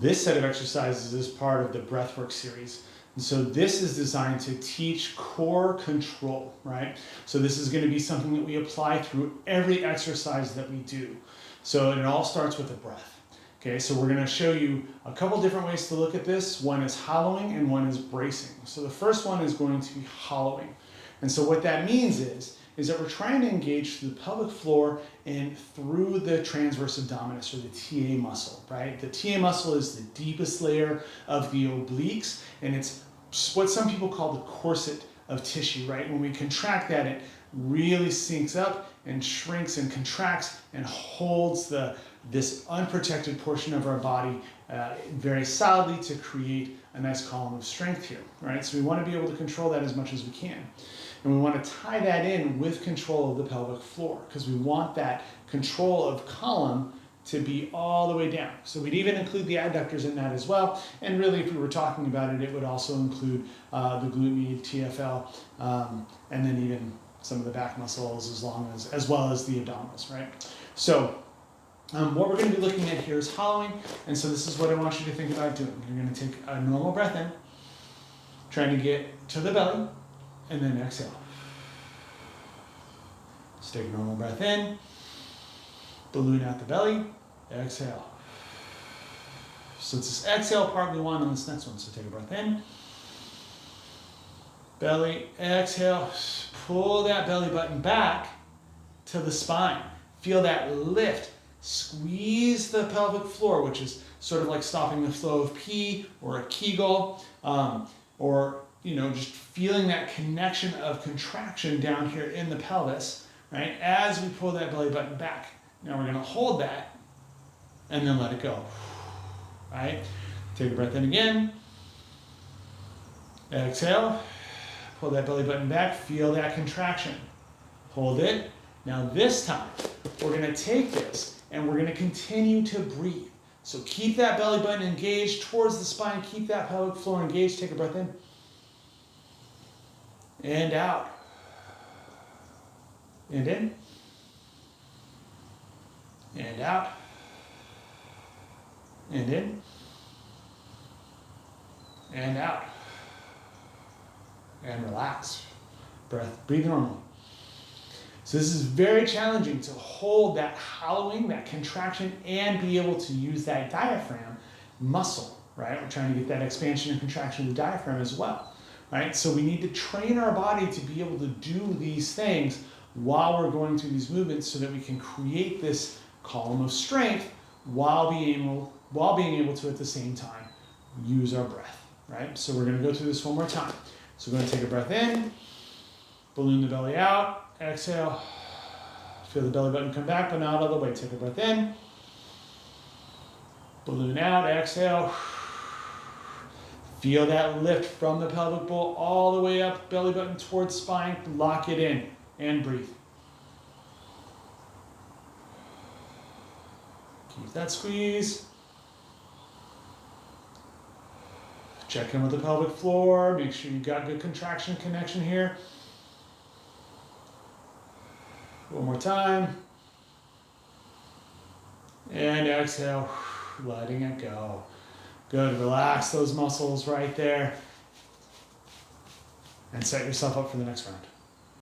This set of exercises is part of the breathwork series. And so this is designed to teach core control, right? So this is going to be something that we apply through every exercise that we do. So it all starts with the breath. Okay, so we're going to show you a couple different ways to look at this. One is hollowing and one is bracing. So the first one is going to be hollowing. And so what that means is that we're trying to engage through the pelvic floor and through the transverse abdominis, or the TA muscle, right? The TA muscle is the deepest layer of the obliques, and it's what some people call the corset of tissue, right? When we contract that, it really sinks up and shrinks and contracts and holds this unprotected portion of our body very solidly to create a nice column of strength here, right? So we want to be able to control that as much as we can. And we want to tie that in with control of the pelvic floor, because we want that control of column to be all the way down. So we'd even include the adductors in that as well. And really, if we were talking about it, it would also include the glute med, TFL, and then even some of the back muscles, as well as the abdominals, right? So what we're going to be looking at here is hollowing. And so this is what I want you to think about doing. You're going to take a normal breath in, trying to get to the belly, and then exhale. So take a normal breath in, balloon out the belly, exhale. So it's this exhale part we want on this next one. So take a breath in, belly, exhale, pull that belly button back to the spine. Feel that lift. Squeeze the pelvic floor, which is sort of like stopping the flow of pee or a Kegel, or just feeling that connection of contraction down here in the pelvis, right? As we pull that belly button back. Now we're going to hold that and then let it go, right? Take a breath in again. Exhale. Pull that belly button back. Feel that contraction. Hold it. Now this time, we're going to take this and we're going to continue to breathe. So keep that belly button engaged towards the spine. Keep that pelvic floor engaged. Take a breath in. And out. And in. And out. And in. And out. And relax. Breathe normally. So this is very challenging to hold that hollowing, that contraction, and be able to use that diaphragm muscle, right? We're trying to get that expansion and contraction of the diaphragm as well, right? So we need to train our body to be able to do these things while we're going through these movements so that we can create this column of strength while being able to at the same time use our breath, right? So we're going to go through this one more time. So we're going to take a breath in, balloon the belly out, exhale, feel the belly button come back, but not all the way. Take a breath in, balloon out, exhale, feel that lift from the pelvic bowl all the way up, belly button towards spine, lock it in, and breathe. Keep that squeeze. Check in with the pelvic floor, make sure you've got good contraction connection here. One more time. And exhale, letting it go. Good, relax those muscles right there. And set yourself up for the next round.